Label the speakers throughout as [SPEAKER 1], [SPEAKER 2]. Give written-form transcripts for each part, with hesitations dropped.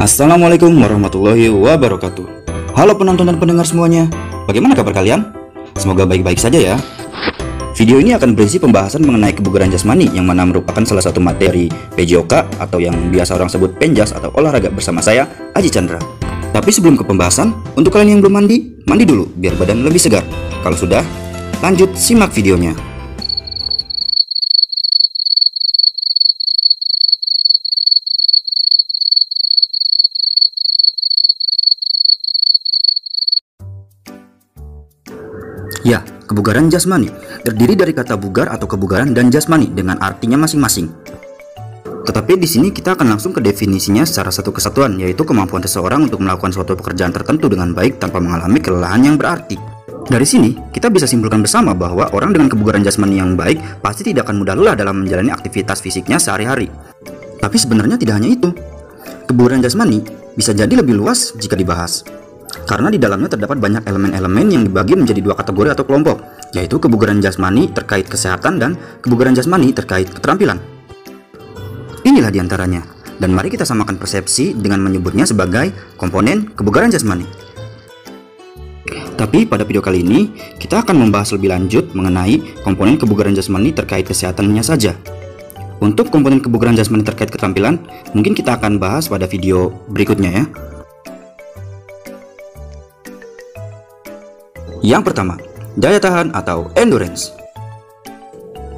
[SPEAKER 1] Assalamualaikum warahmatullahi wabarakatuh. Halo penonton dan pendengar semuanya, bagaimana kabar kalian? Semoga baik-baik saja ya. Video ini akan berisi pembahasan mengenai kebugaran jasmani yang mana merupakan salah satu materi PJOK atau yang biasa orang sebut penjas atau olahraga bersama saya, Aji Chandra. Tapi sebelum ke pembahasan, untuk kalian yang belum mandi, mandi dulu biar badan lebih segar. Kalau sudah, lanjut simak videonya. Ya, kebugaran jasmani terdiri dari kata bugar atau kebugaran dan jasmani dengan artinya masing-masing. Tetapi di sini kita akan langsung ke definisinya secara satu kesatuan, yaitu kemampuan seseorang untuk melakukan suatu pekerjaan tertentu dengan baik tanpa mengalami kelelahan yang berarti. Dari sini, kita bisa simpulkan bersama bahwa orang dengan kebugaran jasmani yang baik pasti tidak akan mudah lelah dalam menjalani aktivitas fisiknya sehari-hari. Tapi sebenarnya tidak hanya itu. Kebugaran jasmani bisa jadi lebih luas jika dibahas. Karena di dalamnya terdapat banyak elemen-elemen yang dibagi menjadi dua kategori atau kelompok, yaitu kebugaran jasmani terkait kesehatan dan kebugaran jasmani terkait keterampilan. Inilah diantaranya, dan mari kita samakan persepsi dengan menyebutnya sebagai komponen kebugaran jasmani. Tapi pada video kali ini, kita akan membahas lebih lanjut mengenai komponen kebugaran jasmani terkait kesehatannya saja. Untuk komponen kebugaran jasmani terkait keterampilan, mungkin kita akan bahas pada video berikutnya ya. Yang pertama, daya tahan atau endurance.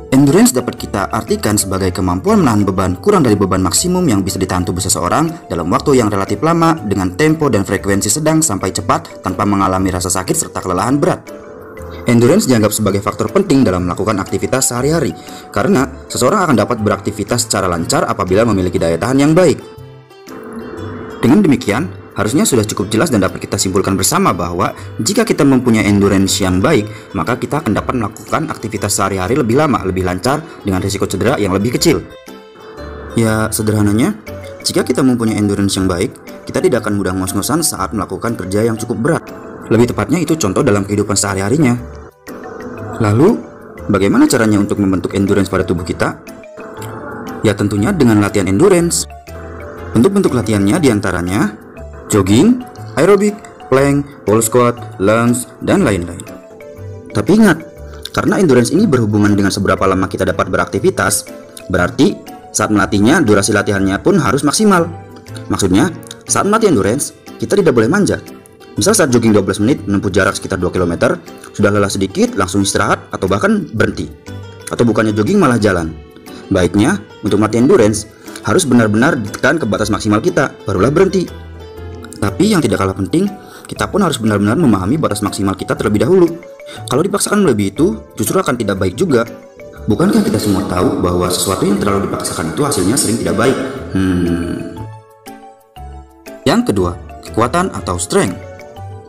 [SPEAKER 1] Endurance dapat kita artikan sebagai kemampuan menahan beban kurang dari beban maksimum yang bisa ditahan tubuh seseorang dalam waktu yang relatif lama dengan tempo dan frekuensi sedang sampai cepat tanpa mengalami rasa sakit serta kelelahan berat. Endurance dianggap sebagai faktor penting dalam melakukan aktivitas sehari-hari karena seseorang akan dapat beraktivitas secara lancar apabila memiliki daya tahan yang baik. Dengan demikian, harusnya sudah cukup jelas dan dapat kita simpulkan bersama bahwa jika kita mempunyai endurance yang baik, maka kita akan dapat melakukan aktivitas sehari-hari lebih lama, lebih lancar dengan risiko cedera yang lebih kecil. Ya, sederhananya, jika kita mempunyai endurance yang baik, kita tidak akan mudah ngos-ngosan saat melakukan kerja yang cukup berat. Lebih tepatnya itu contoh dalam kehidupan sehari-harinya. Lalu, bagaimana caranya untuk membentuk endurance pada tubuh kita? Ya tentunya dengan latihan endurance. Bentuk-bentuk latihannya diantaranya jogging, aerobik, plank, wall squat, lunge, dan lain-lain. Tapi ingat, karena endurance ini berhubungan dengan seberapa lama kita dapat beraktivitas, berarti saat melatihnya durasi latihannya pun harus maksimal. Maksudnya, saat melatih endurance, kita tidak boleh manja. Misal saat jogging 12 menit menempuh jarak sekitar 2 km, sudah lelah sedikit langsung istirahat atau bahkan berhenti. Atau bukannya jogging malah jalan. Baiknya, untuk melatih endurance, harus benar-benar ditekan ke batas maksimal kita, barulah berhenti. Tapi yang tidak kalah penting, kita pun harus benar-benar memahami batas maksimal kita terlebih dahulu. Kalau dipaksakan melebihi itu, justru akan tidak baik juga. Bukankah kita semua tahu bahwa sesuatu yang terlalu dipaksakan itu hasilnya sering tidak baik? Yang kedua, kekuatan atau strength.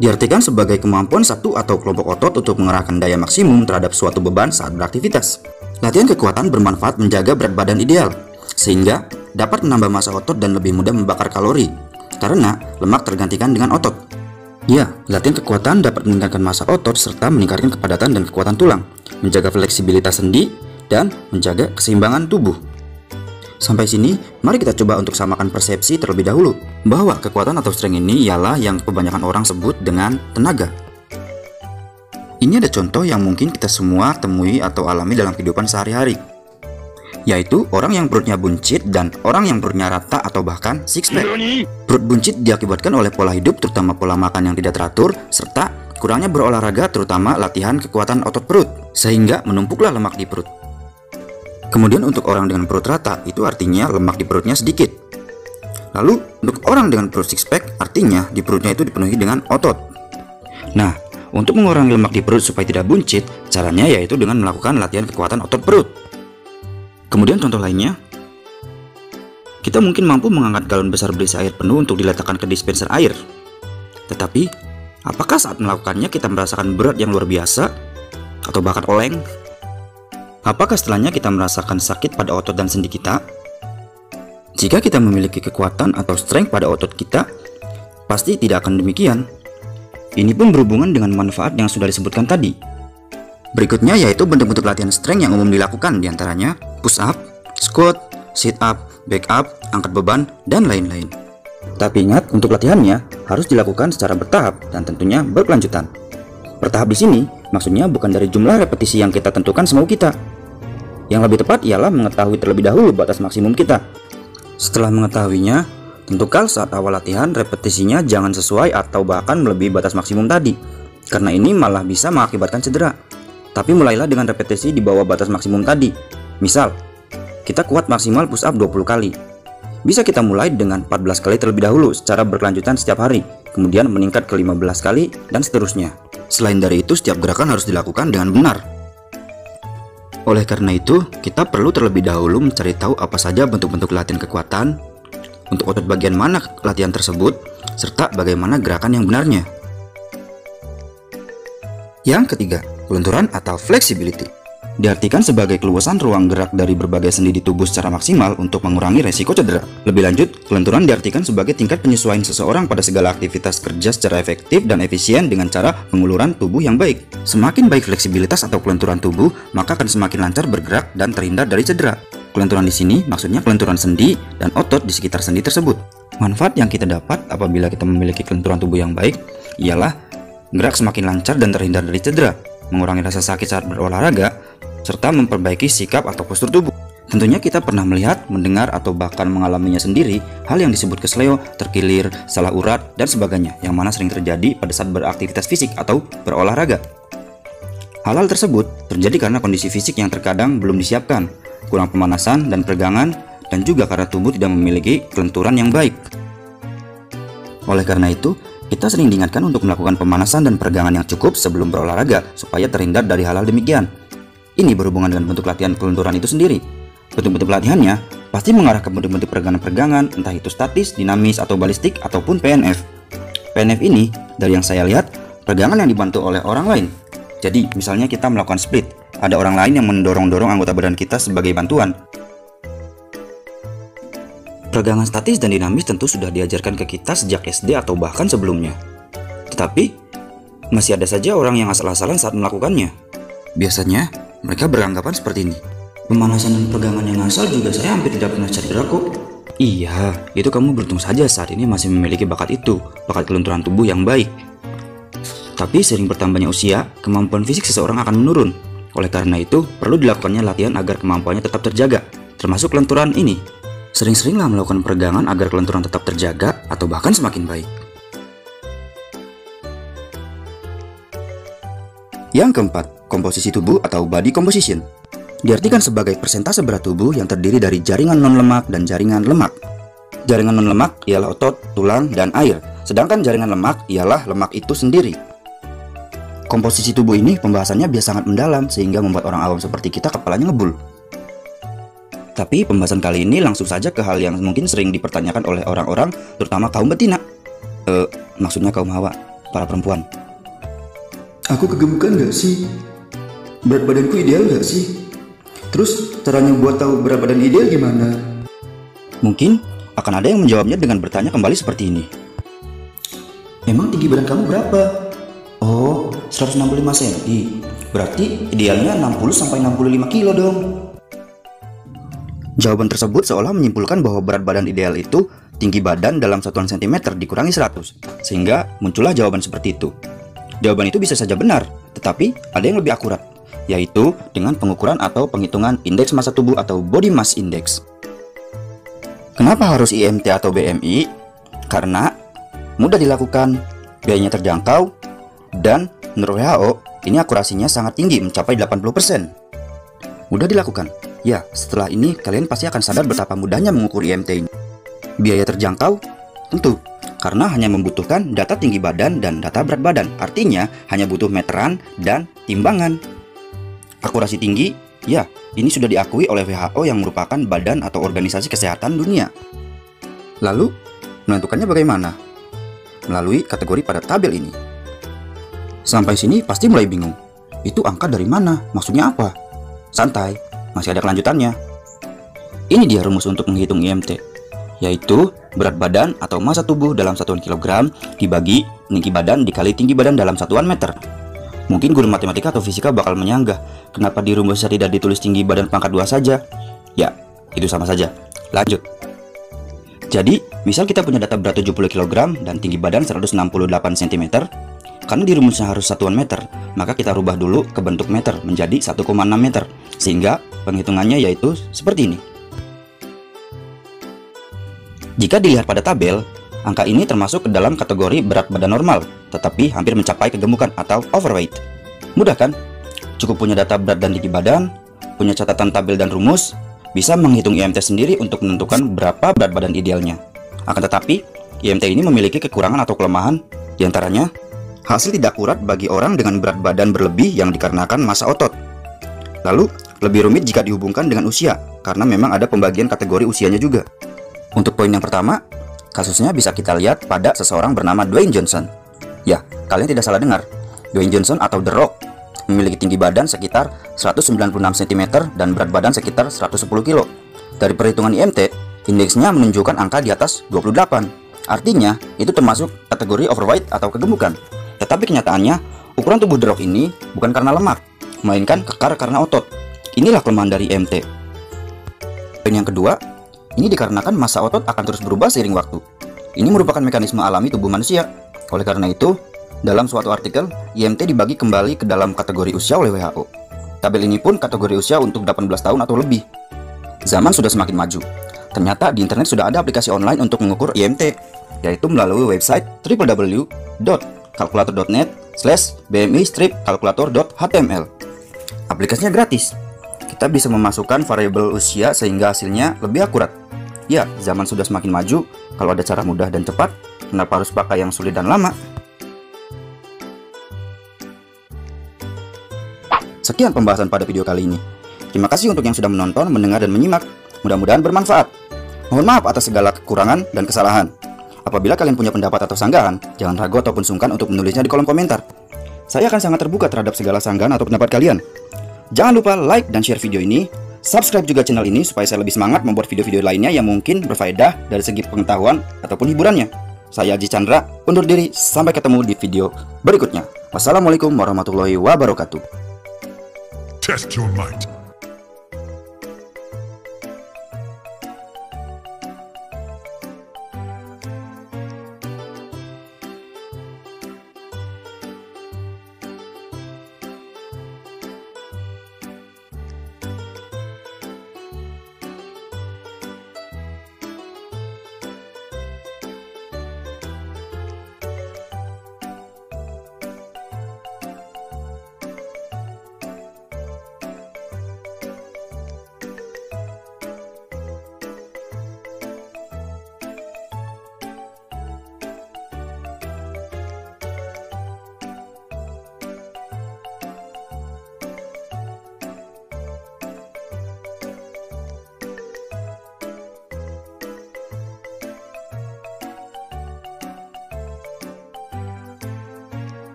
[SPEAKER 1] Diartikan sebagai kemampuan satu atau kelompok otot untuk mengerahkan daya maksimum terhadap suatu beban saat beraktivitas. Latihan kekuatan bermanfaat menjaga berat badan ideal, sehingga dapat menambah massa otot dan lebih mudah membakar kalori. Karena lemak tergantikan dengan otot. Ya, latihan kekuatan dapat meningkatkan massa otot serta meningkatkan kepadatan dan kekuatan tulang, menjaga fleksibilitas sendi, dan menjaga keseimbangan tubuh. Sampai sini, mari kita coba untuk samakan persepsi terlebih dahulu bahwa kekuatan atau strength ini ialah yang kebanyakan orang sebut dengan tenaga. Ini ada contoh yang mungkin kita semua temui atau alami dalam kehidupan sehari-hari, yaitu orang yang perutnya buncit dan orang yang perutnya rata atau bahkan six pack. Perut buncit diakibatkan oleh pola hidup terutama pola makan yang tidak teratur serta kurangnya berolahraga terutama latihan kekuatan otot perut sehingga menumpuklah lemak di perut. Kemudian untuk orang dengan perut rata itu artinya lemak di perutnya sedikit. Lalu untuk orang dengan perut six pack artinya di perutnya itu dipenuhi dengan otot. Nah, untuk mengurangi lemak di perut supaya tidak buncit, caranya yaitu dengan melakukan latihan kekuatan otot perut. Kemudian contoh lainnya, kita mungkin mampu mengangkat galon besar berisi air penuh untuk diletakkan ke dispenser air. Tetapi, apakah saat melakukannya kita merasakan berat yang luar biasa? Atau bahkan oleng? Apakah setelahnya kita merasakan sakit pada otot dan sendi kita? Jika kita memiliki kekuatan atau strength pada otot kita, pasti tidak akan demikian. Ini pun berhubungan dengan manfaat yang sudah disebutkan tadi. Berikutnya yaitu bentuk-bentuk latihan strength yang umum dilakukan, diantaranya push up, squat, sit up, back up, angkat beban, dan lain-lain. Tapi ingat, untuk latihannya harus dilakukan secara bertahap dan tentunya berkelanjutan. Bertahap di sini maksudnya bukan dari jumlah repetisi yang kita tentukan semau kita. Yang lebih tepat ialah mengetahui terlebih dahulu batas maksimum kita. Setelah mengetahuinya, tentukan saat awal latihan repetisinya jangan sesuai atau bahkan melebihi batas maksimum tadi, karena ini malah bisa mengakibatkan cedera. Tapi mulailah dengan repetisi di bawah batas maksimum tadi. Misal, kita kuat maksimal push up 20 kali. Bisa kita mulai dengan 14 kali terlebih dahulu secara berkelanjutan setiap hari, kemudian meningkat ke 15 kali dan seterusnya. Selain dari itu, setiap gerakan harus dilakukan dengan benar. Oleh karena itu, kita perlu terlebih dahulu mencari tahu apa saja bentuk-bentuk latihan kekuatan, untuk otot bagian mana latihan tersebut, serta bagaimana gerakan yang benarnya. Yang ketiga, kelenturan atau flexibility. Diartikan sebagai keluasan ruang gerak dari berbagai sendi di tubuh secara maksimal untuk mengurangi resiko cedera. Lebih lanjut, kelenturan diartikan sebagai tingkat penyesuaian seseorang pada segala aktivitas kerja secara efektif dan efisien dengan cara penguluran tubuh yang baik. Semakin baik fleksibilitas atau kelenturan tubuh, maka akan semakin lancar bergerak dan terhindar dari cedera. Kelenturan di sini maksudnya kelenturan sendi dan otot di sekitar sendi tersebut. Manfaat yang kita dapat apabila kita memiliki kelenturan tubuh yang baik ialah gerak semakin lancar dan terhindar dari cedera, mengurangi rasa sakit saat berolahraga, serta memperbaiki sikap atau postur tubuh. Tentunya kita pernah melihat, mendengar, atau bahkan mengalaminya sendiri hal yang disebut kesleo, terkilir, salah urat, dan sebagainya yang mana sering terjadi pada saat beraktivitas fisik atau berolahraga. Hal-hal tersebut terjadi karena kondisi fisik yang terkadang belum disiapkan, kurang pemanasan dan peregangan, dan juga karena tubuh tidak memiliki kelenturan yang baik. Oleh karena itu, kita sering diingatkan untuk melakukan pemanasan dan peregangan yang cukup sebelum berolahraga supaya terhindar dari hal-hal demikian. Ini berhubungan dengan bentuk latihan kelenturan itu sendiri. Bentuk-bentuk latihannya pasti mengarah ke bentuk-bentuk peregangan-peregangan, entah itu statis, dinamis, atau balistik, ataupun PNF. PNF ini, dari yang saya lihat, peregangan yang dibantu oleh orang lain. Jadi, misalnya kita melakukan split, ada orang lain yang mendorong-dorong anggota badan kita sebagai bantuan. Peregangan statis dan dinamis tentu sudah diajarkan ke kita sejak SD atau bahkan sebelumnya. Tetapi, masih ada saja orang yang asal-asalan saat melakukannya. Biasanya, mereka beranggapan seperti ini. Pemanasan dan pegangan yang asal juga saya hampir tidak pernah cedera kok. Iya, itu kamu beruntung saja saat ini masih memiliki bakat itu, bakat kelenturan tubuh yang baik. Tapi sering bertambahnya usia, kemampuan fisik seseorang akan menurun. Oleh karena itu, perlu dilakukannya latihan agar kemampuannya tetap terjaga, termasuk kelenturan ini. Sering-seringlah melakukan peregangan agar kelenturan tetap terjaga atau bahkan semakin baik. Yang keempat, komposisi tubuh atau body composition. Diartikan sebagai persentase berat tubuh yang terdiri dari jaringan non-lemak dan jaringan lemak. Jaringan non-lemak ialah otot, tulang, dan air, sedangkan jaringan lemak ialah lemak itu sendiri. Komposisi tubuh ini pembahasannya biasa sangat mendalam sehingga membuat orang awam seperti kita kepalanya ngebul. Tapi pembahasan kali ini langsung saja ke hal yang mungkin sering dipertanyakan oleh orang-orang, terutama kaum betina. Maksudnya kaum hawa, para perempuan. Aku kegemukan gak sih? Berat badanku ideal gak sih? Terus caranya buat tahu berat badan ideal gimana? Mungkin akan ada yang menjawabnya dengan bertanya kembali seperti ini. Emang tinggi badan kamu berapa? Oh, 165 cm. Berarti idealnya 60-65 kilo dong. Jawaban tersebut seolah menyimpulkan bahwa berat badan ideal itu tinggi badan dalam satuan cm dikurangi 100, sehingga muncullah jawaban seperti itu. Jawaban itu bisa saja benar, tetapi ada yang lebih akurat, yaitu dengan pengukuran atau penghitungan indeks massa tubuh atau body mass index. Kenapa harus IMT atau BMI? Karena mudah dilakukan, biayanya terjangkau, dan menurut WHO ini akurasinya sangat tinggi, mencapai 80%. Mudah dilakukan. Ya, setelah ini kalian pasti akan sadar betapa mudahnya mengukur IMT ini. Biaya terjangkau? Tentu, karena hanya membutuhkan data tinggi badan dan data berat badan. Artinya, hanya butuh meteran dan timbangan. Akurasi tinggi? Ya, ini sudah diakui oleh WHO yang merupakan badan atau organisasi kesehatan dunia. Lalu, menentukannya bagaimana? Melalui kategori pada tabel ini. Sampai sini pasti mulai bingung. Itu angka dari mana? Maksudnya apa? Santai, masih ada kelanjutannya. Ini dia rumus untuk menghitung IMT, yaitu berat badan atau massa tubuh dalam satuan kilogram dibagi tinggi badan dikali tinggi badan dalam satuan meter. Mungkin guru matematika atau fisika bakal menyanggah, kenapa di rumusnya tidak ditulis tinggi badan pangkat 2 saja? Ya, itu sama saja. Lanjut. Jadi, misal kita punya data berat 70 kg dan tinggi badan 168 cm, karena di rumusnya harus satuan meter, maka kita rubah dulu ke bentuk meter menjadi 1,6 meter, sehingga penghitungannya yaitu seperti ini. Jika dilihat pada tabel, angka ini termasuk ke dalam kategori berat badan normal, tetapi hampir mencapai kegemukan atau overweight. Mudah kan? Cukup punya data berat dan tinggi badan, punya catatan tabel dan rumus, bisa menghitung IMT sendiri untuk menentukan berapa berat badan idealnya. Akan tetapi, IMT ini memiliki kekurangan atau kelemahan, diantaranya hasil tidak akurat bagi orang dengan berat badan berlebih yang dikarenakan massa otot. Lalu, lebih rumit jika dihubungkan dengan usia, karena memang ada pembagian kategori usianya juga. Untuk poin yang pertama, kasusnya bisa kita lihat pada seseorang bernama Dwayne Johnson. Ya, kalian tidak salah dengar. Dwayne Johnson atau The Rock memiliki tinggi badan sekitar 196 cm dan berat badan sekitar 110 kg. Dari perhitungan IMT, indeksnya menunjukkan angka di atas 28. Artinya, itu termasuk kategori overweight atau kegemukan. Tetapi kenyataannya, ukuran tubuh The Rock ini bukan karena lemak, melainkan kekar karena otot. Inilah kelemahan dari IMT. Poin yang kedua, ini dikarenakan massa otot akan terus berubah seiring waktu. Ini merupakan mekanisme alami tubuh manusia. Oleh karena itu, dalam suatu artikel, IMT dibagi kembali ke dalam kategori usia oleh WHO. Tabel ini pun kategori usia untuk 18 tahun atau lebih. Zaman sudah semakin maju. Ternyata di internet sudah ada aplikasi online untuk mengukur IMT, yaitu melalui website www.kalkulator.net/bmi-kalkulator.html. Aplikasinya gratis. Kita bisa memasukkan variabel usia sehingga hasilnya lebih akurat. Ya, zaman sudah semakin maju. Kalau ada cara mudah dan cepat, kenapa harus pakai yang sulit dan lama? Sekian pembahasan pada video kali ini. Terima kasih untuk yang sudah menonton, mendengar, dan menyimak. Mudah-mudahan bermanfaat. Mohon maaf atas segala kekurangan dan kesalahan. Apabila kalian punya pendapat atau sanggahan, jangan ragu ataupun sungkan untuk menulisnya di kolom komentar. Saya akan sangat terbuka terhadap segala sanggahan atau pendapat kalian. Jangan lupa like dan share video ini. Subscribe juga channel ini supaya saya lebih semangat membuat video-video lainnya yang mungkin berfaedah dari segi pengetahuan ataupun hiburannya. Saya Haji Chandra, undur diri. Sampai ketemu di video berikutnya. Wassalamualaikum warahmatullahi wabarakatuh.
[SPEAKER 2] Test your might.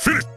[SPEAKER 2] Finish!